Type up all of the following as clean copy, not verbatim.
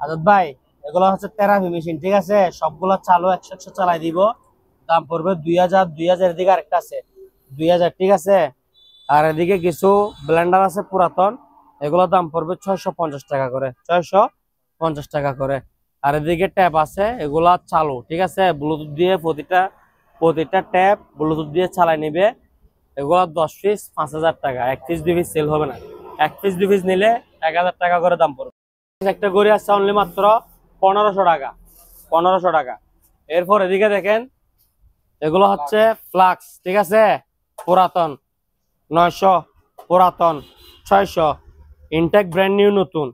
আজাদ ভাই, এগুলো হচ্ছে থেরাপি মেশিন, ঠিক আছে? সবগুলো চালু 100 চালাই দিব। দাম পড়বে 2000। 2000 এর দিকে আরেকটা আছে 2000, ঠিক আছে? আর এদিকে কিছু ব্লেন্ডার আছে পুরাতন, এগুলোর দাম পড়বে 650 টাকা করে, 650 টাকা করে। আর এদিকে ট্যাপ আছে, এগুলা চালু, ঠিক আছে? ব্লুটুথ দিয়ে প্রতিটা ট্যাপ ব্লুটুথ দিয়ে চালাই নিবে। এগুলা 10 পিস 5000 টাকা, 1 পিস 2 পিস সেল হবে না। 1 পিস 2 পিস নিলে 1000 টাকা করে দাম পড়বে। একটা গড়ি আছে অনলি মাত্র 1500 টাকা, 1500 টাকা। এরপর এদিকে দেখেন, এগুলো হচ্ছে ফ্লাক্স, ঠিক আছে? পুরাতন 900, পুরাতন 600, ইনটেক ব্র্যান্ড নিউ নতুন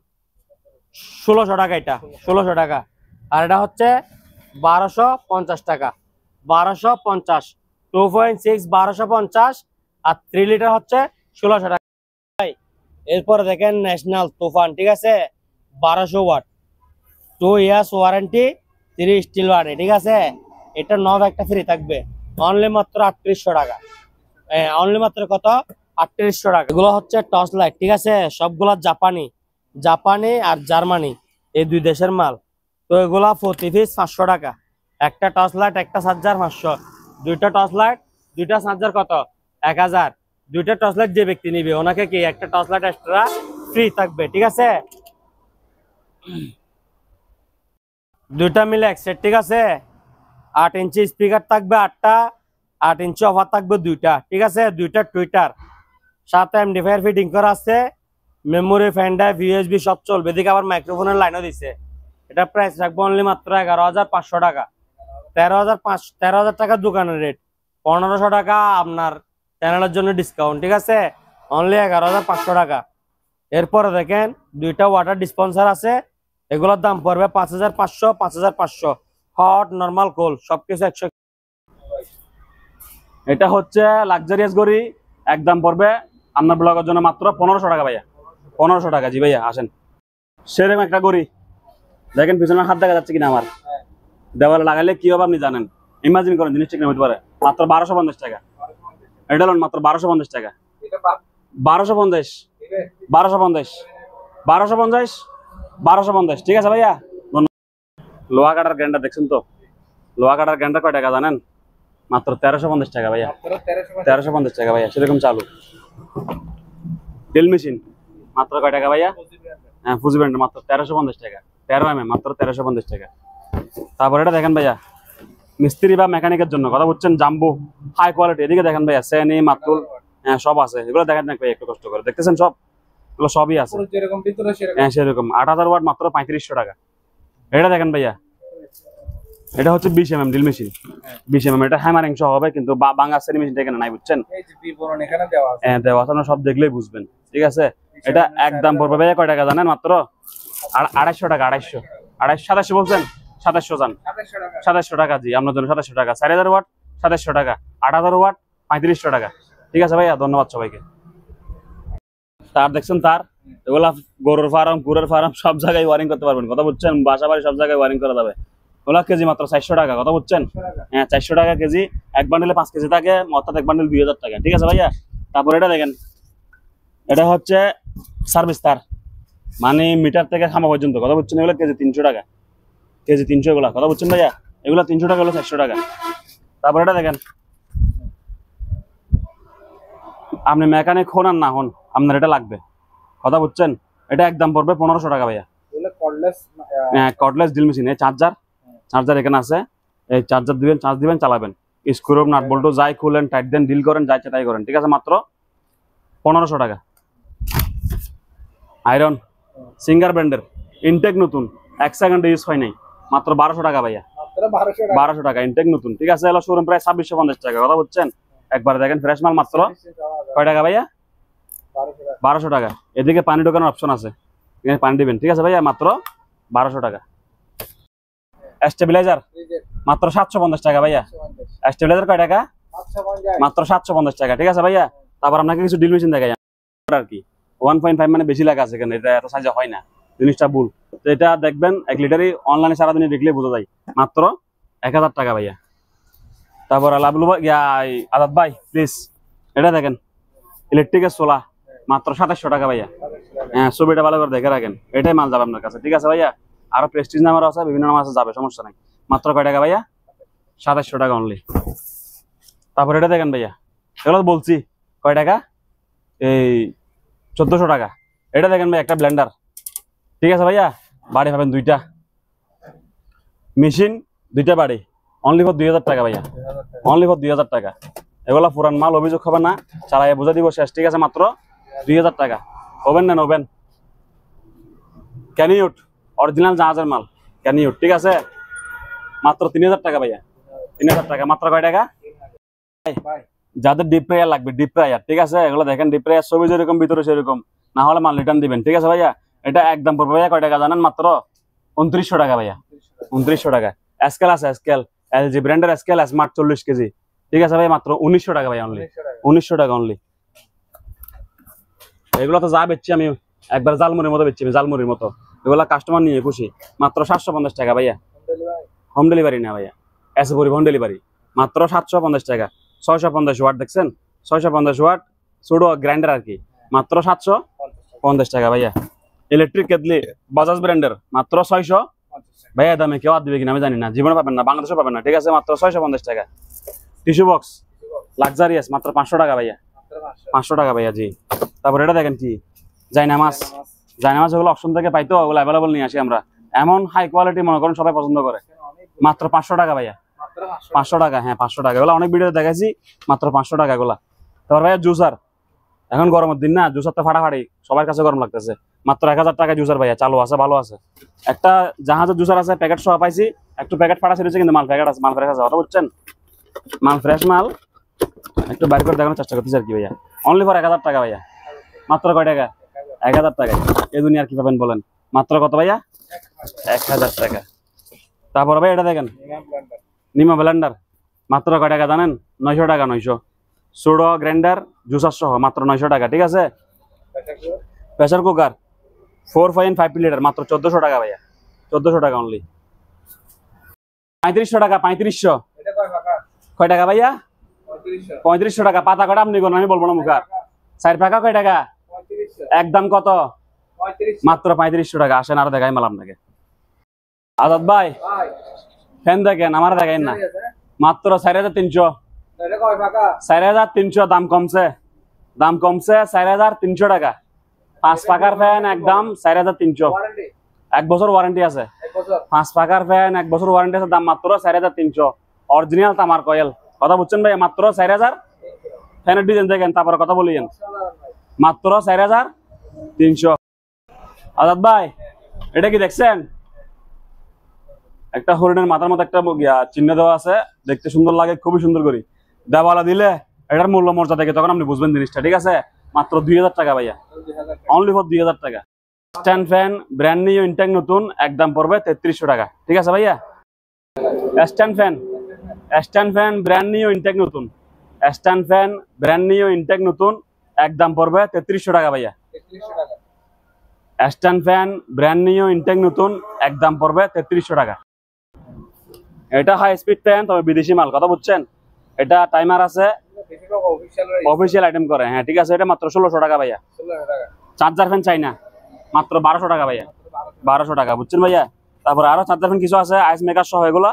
1600 টাকা, এটা 1600 টাকা। আর এটা হচ্ছে 1250 টাকা, 1250, 2.6 1250। আর 3 লিটার হচ্ছে 1600 টাকা। এরপরে দেখেন ন্যাশনাল তুফান, ঠিক আছে? 1200 watt, 2 years warranty, 3 steel warranty, ঠিক আছে? এটা নব একটা ফ্রি থাকবে, অনলি মাত্র 3800 টাকা। অনলি মাত্র কত? 3800 টাকা। এগুলো হচ্ছে টর্চ লাইট, ঠিক আছে? সবগুলা জাপানি আর জার্মানি, এই দুই দেশের মাল। তো এগুলা প্রতি পিস 500 টাকা। একটা টর্চ লাইট, একটা চার্জার 500, দুইটা টর্চ লাইট, দুইটা চার্জার কত? 1000। দুইটা টর্চ লাইট যে ব্যক্তি নিবে ওনাকে কি একটা টর্চ লাইট এক্সট্রা ফ্রি থাকবে, ঠিক আছে? দুইটা মিলে এক সেট, ঠিক আছে? 8 ইঞ্চি স্পিকার থাকবে 8টা, 8 ইঞ্চি অফার থাকবে 2টা, ঠিক আছে? 2টা টুইটার, সাথে এমডিফায়ার ফিটিং করা আছে, মেমোরি, ফ্যান ড্রাইভ, ইউএসবি সব চলবে। এদিকে আবার মাইক্রোফোনের লাইনও দিছে। এটা প্রাইস রাখবো অনলি মাত্র 11500 টাকা। 13000 টাকা দোকানের রেট, 1500 টাকা আপনার চ্যানেলের জন্য ডিসকাউন্ট, ঠিক আছে? অনলি 11500 টাকা। এরপরে দেখেন দুইটা ওয়াটার ডিসপেন্সার আছে, এগুলোর দাম পড়বে 5500, 5500। হট, নর্মাল, কোল্ড সবকিছু 100। এটা হচ্ছে লাক্সারিয়াস গড়ি, একদম পড়বে আপনার ব্লগের জন্য মাত্র 1500 টাকা ভাইয়া, 1500 টাকা। জি ভাইয়া আসেন। সেরকম একটা গড়ি দেখেন, পিছনে হাত দেখা যাচ্ছে কিনা আমার, দেওয়ালে লাগাইলে কি হবে আপনি জানেন? ইমাজিন করেন, জিনিসটা কিনা হতে পারে মাত্র 1250 টাকা। এটা হল মাত্র 1250 টাকা, 1250, 1250, 1250, 1250, ঠিক আছে ভাইয়া। লোহা কাটার গ্রাইন্ডার দেখছেন তো? লোহা কাটার গ্রাইন্ডার কয় টাকা জানেন? মাত্র 1350 টাকা ভাইয়া, 1350 টাকা ভাইয়া। সেরকম চালু ড্রিল মেশিন মাত্র কয় টাকা ভাইয়া? হ্যাঁ, ফুজি ব্র্যান্ডের, মাত্র 1350 টাকা। 13 মাত্র 1350 টাকা। তারপর এটা দেখেন ভাইয়া, মিস্ত্রি বা মেকানিকের জন্য কথা বলছেন, জাম্বো হাই কোয়ালিটি। এদিকে দেখেন ভাইয়া, সেনি, মাতুল, হ্যাঁ সব আছে। এগুলো দেখেন না ভাই, একটু কষ্ট করে দেখতেছেন, সব এগুলো সবই আছে। হ্যাঁ সেরকম 8000 ওয়াট মাত্র 3500 টাকা। এটা দেখেন ভাইয়া, এটা হচ্ছে 20 ড্রিল মেশিন, 20 এটা হ্যামারিং সহ হবে, কিন্তু বাংলা সেরি মেশিনটা এখানে নাই, বুঝছেন? হ্যাঁ দেওয়া আছে, সব দেখলেই বুঝবেন, ঠিক আছে? এটা একদম পড়বে ভাইয়া কয় টাকা জানেন? মাত্র 250 টাকা। 250, 2700 বলছেন? 2700 জান, 2700 টাকা। জি আপনার জন্য 2700 টাকা। 4000 ওয়াট 2700 টাকা, 8000 ওয়াট 3500 টাকা, ঠিক আছে ভাইয়া। ধন্যবাদ সবাইকে। তার দেখছেন, তার এগুলা গরুর ফার্ম, গুড়ের ফার্ম সব জায়গায় ওয়ারিং করতে পারবেন, কথা বুঝছেন? বাসা বাড়ি সব জায়গায় ওয়ারিং করা যাবে। ওগুলা কেজি মাত্র 400 টাকা, কথা বুঝছেন? হ্যাঁ 400 টাকা কেজি। এক বান্ডেলে 5 কেজি থাকে, অর্থাৎ এক বান্ডেল 2000 টাকা, ঠিক আছে ভাইয়া। তারপর এটা দেখেন, এটা হচ্ছে সার্ভিস তার, মানে মিটার থেকে খামা পর্যন্ত, কথা বুঝছেন? এগুলো কেজি 300 টাকা, কেজি 300 এগুলা, কথা বুঝছেন ভাইয়া? এগুলো 300 টাকা, হলো 400 টাকা। তারপর এটা দেখেন, আপনি মেকানিক হন আর না হন, আপনার এটা লাগবে, কথা বুঝছেন? এটা একদম পড়বে 1500 টাকা ভাইয়া। হ্যাঁ কর্ডলেস ড্রিল মেশিন। এই চার্জার এখানে আছে, এই চার্জার দিবেন, চার্জ দিবেন, চালাবেন। স্ক্রু, নাট বল্টু যাই খুলেন, টাইট দেন, ডিল করেন, যা ইচ্ছা তাই করেন, ঠিক আছে? মাত্র 1500 টাকা। আয়রন সিঙ্গার ব্র্যান্ডের, ইনটেক নতুন, 1 সেকেন্ড ইউজ হয় নাই, মাত্র 1200 টাকা ভাইয়া, 1200 টাকা, ইনটেক নতুন, ঠিক আছে? এলো শোরুম প্রায় 2650 টাকা, কথা বুঝছেন? একবার দেখেন, ফ্রেশ মাল মাত্র কয় টাকা ভাইয়া? 1200 টাকা। এদিকে পানি ঢোকানোর অপশন আছে, এখানে পানি দিবেন, ঠিক আছে ভাইয়া? মাত্র 1200 টাকা। স্টেবিলাইজার মাত্র 750 টাকা ভাইয়া। স্টেবিলাইজার কয় টাকা? মাত্র 750 টাকা, ঠিক আছে ভাইয়া। তারপর আপনাকে কিছু ড্রিল মেশিন দেখাই আর কি। 1.5 মানে বেশি লাগা আছে এখানে, এটা এত সাইজে হয় না, জিনিসটা ভুল। তো এটা দেখবেন 1 লিটারই, অনলাইনে সারাদিনে দেখলে বোঝা যায়, মাত্র 1000 টাকা ভাইয়া। তারপর লাভলু আজাদ ভাই প্লিজ, এটা দেখেন ইলেকট্রিকের সোলা, মাত্র 2700 টাকা ভাইয়া। হ্যাঁ ছবিটা ভালো করে দেখে রাখেন, এটাই মাল যাবে আপনার কাছে, ঠিক আছে ভাইয়া? আরো প্রেস্টিজ নামের আছে, বিভিন্ন নাম আছে, যাবে, সমস্যা নাই। মাত্র কয় টাকা ভাইয়া? 2700 টাকা অনলি। তারপর এটা দেখেন ভাইয়া, এগুলো তো বলছি কয় টাকা, এই 1400 টাকা। এটা দেখেন ভাই, একটা ব্লেন্ডার, ঠিক আছে ভাইয়া, বাড়ি পাবেন দুইটা, মেশিন দুইটা বাড়ি, অনলি ফর 2000 টাকা ভাইয়া, অনলি ফর 2000 টাকা। এগুলা পুরান মাল, অভিযোগ হবে না, চালাইয়া বুঝা দিব শেষ, ঠিক আছে, মাত্র 2000 টাকা। ওভেন নেন, ওভেন ক্যানিউট, অরিজিনাল জাহাজের মাল ক্যানিউট, ঠিক আছে, মাত্র 3000 টাকা ভাইয়া, 3000 টাকা। মাত্র কয় টাকা? যাদের ডিপ ফ্রায়ার লাগবে, ডিপ ফ্রায়ার, ঠিক আছে, এগুলো দেখেন ডিপ ফ্রায়ার, ছবি যেরকম ভিতরে সেরকম, না হলে মাল রিটার্ন দিবেন, ঠিক আছে ভাইয়া। এটা একদম পড়বে ভাইয়া কয় টাকা জানেন? মাত্র 2900 টাকা ভাইয়া, 2900 টাকা। স্কেল আছে, স্কেল এলজি ব্র্যান্ডের স্কেল স্মার্ট 40 কেজি, ঠিক আছে ভাই, মাত্র 1900 টাকা ভাই, অনলি 1900 টাকা অনলি। এগুলো তো যা বেচছি আমি একবার জালমুড়ির মতো বেচছি, জালমুড়ির মতো, এগুলা কাস্টমার নিয়ে খুশি। মাত্র 750 টাকা ভাইয়া, হোম ডেলিভারি না ভাইয়া, এসে পরিবহন ডেলিভারি, মাত্র 750 টাকা। 650 ওয়াট দেখছেন, 650 ওয়াট ছোট গ্রাইন্ডার আর কি, মাত্র 750 টাকা ভাইয়া। ইলেকট্রিক কেটলি বাজাজ ব্র্যান্ডের, মাত্র 600 ভাইয়া। দামে কেউ আর দিবে কিনা আমি জানি না, জীবনে পাবেন না, বাংলাদেশে পাবেন না, ঠিক আছে, মাত্র 650 টাকা। টিস্যু বক্স লাক্সারিয়াস, মাত্র 500 টাকা ভাইয়া, 500 টাকা ভাইয়া জি। তারপর এটা দেখেন কি, জায়নামাজ, জায়নামাজ ওগুলো অপশন থেকে পাইতো, ওগুলো অ্যাভেলেবল নিয়ে আসি আমরা, এমন হাই কোয়ালিটি মনে করেন সবাই পছন্দ করে, মাত্র 500 টাকা ভাইয়া, 500 টাকা, হ্যাঁ 500 টাকা। এগুলো অনেক ভিডিও দেখাইছি, মাত্র 500 টাকা এগুলা। তারপর ভাইয়া জুসার, এখন গরমের দিন না, জুসার তো ফাটাফাটি, সবার কাছে গরম লাগতেছে, মাত্র 1000 টাকা জুসার ভাইয়া, চালু আছে, ভালো আছে। একটা জাহাজের জুসার আছে, প্যাকেট সহ পাইছি, একটু প্যাকেট ফাটা ছেড়েছে, কিন্তু মাল প্যাকেট আছে, মাল ফ্রেশ আছে, কথা বুঝছেন, মাল ফ্রেশ মাল, একটু বাইর করে দেখানোর চেষ্টা করতেছি আর কি ভাইয়া। অনলি ফর 1000 টাকা ভাইয়া, মাত্র কয় টাকা? 1000 টাকা। এই দুনিয়ার কি পাবেন বলেন, মাত্র কত ভাইয়া? 1000 টাকা। তারপর ভাই এটা দেখেন, নিমা ব্লেন্ডার, মাত্র কয় টাকা জানেন? 900 টাকা, 900। সুডো গ্রাইন্ডার জুসার সহ, মাত্র 900 টাকা, ঠিক আছে। প্রেসার কুকার 4.5 লিটার, মাত্র 1400 টাকা ভাইয়া, 1400 টাকা অনলি। 3500 টাকা, 3500 কয় টাকা ভাইয়া? 3500 টাকা। পাতা কটা আপনি কোন, আমি বলবো না মুখার। 4 পাকা কয় টাকা? একদম কত? মাত্র 3500 টাকা। আসেন আর দেখাই মাল আপনাকে। আজাদ ভাই ফ্যান দেখেন, আমার দেখাইন না, মাত্র 4300, 4300, দাম কমছে, দাম কমছে, 4300 টাকা। 5 পাকার ফ্যান একদম 4300, 1 বছর ওয়ারেন্টি আছে। 5 পাকার ফ্যান 1 বছর ওয়ারেন্টি আছে, দাম মাত্র 4300, অরিজিনাল তামার কয়েল, কথা বুঝছেন ভাই, মাত্র 4000। ফ্যানের ডিজাইন দেখেন, তারপরে কথা বলিয়েন, মাত্র 4300। আজাদ ভাই এটা কি দেখছেন? একটা হরিণের মাথার মতো একটা চিহ্ন দেওয়া আছে, দেখতে সুন্দর লাগে, খুবই সুন্দর করি দেওয়ালা দিলে এটার মূল্য মর্যাদা দেখে তখন আপনি বুঝবেন জিনিসটা, ঠিক আছে। মাত্র 2000 টাকা ভাইয়া, অনলি ফর 2000 টাকা। Stand fan brand new intact নতুন, একদম পড়বে 3300 টাকা, ঠিক আছে ভাইয়া। Stand fan, stand fan brand new intact নতুন, stand fan brand new intact নতুন, একদম পড়বে 3300 টাকা ভাইয়া। Stand fan brand new intact নতুন, একদম পড়বে 3300 টাকা। এটা হাই স্পিড ফ্যান, তবে বিদেশি মাল, কথা বুঝছেন। এটা টাইমার আছে, অফিসিয়াল আইটেম করে, হ্যাঁ ঠিক আছে। এটা মাত্র 1600 টাকা ভাইয়া। চার্জার ফ্যান চাই না, মাত্র 1200 টাকা ভাইয়া, 1200 টাকা, বুঝছেন ভাইয়া। তারপরে আরো চার্জার ফ্যান কিছু আছে, আইস মেকার সহ, এগুলো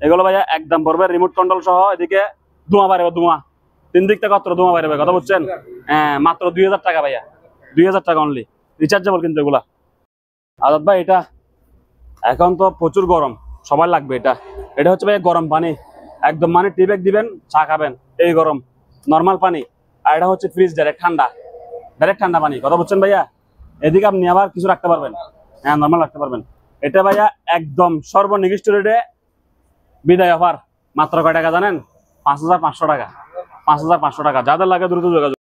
এগুলো ভাইয়া একদম পড়বে রিমোট কন্ট্রোল সহ। এদিকে ধোঁয়া বাড়বে, ধোঁয়া 3 দিক থেকে কত ধোঁয়া বাড়বে, কথা বুঝছেন। হ্যাঁ মাত্র 2000 টাকা ভাইয়া, 2000 টাকা অনলি, রিচার্জেবল কিন্তু এগুলা। আজাদ ভাই এটা এখন তো প্রচুর গরম, সবার লাগবে এটা। এটা হচ্ছে ভাই গরম পানি, একদম মানে টি ব্যাগ দিবেন, চা খাবেন, এই গরম নর্মাল পানি। আর এটা হচ্ছে ফ্রিজ, ডাইরেক্ট ঠান্ডা, ডাইরেক্ট ঠান্ডা পানি, কথা বুঝছেন ভাইয়া। এদিকে আপনি আবার কিছু রাখতে পারবেন, হ্যাঁ নর্মাল রাখতে পারবেন। এটা ভাইয়া একদম সর্বনিকৃষ্ট রেটে বিদায় অফার, মাত্র কয় টাকা জানেন? 5500 টাকা, 5500 টাকা। যাদের লাগে দ্রুত যোগাযোগ।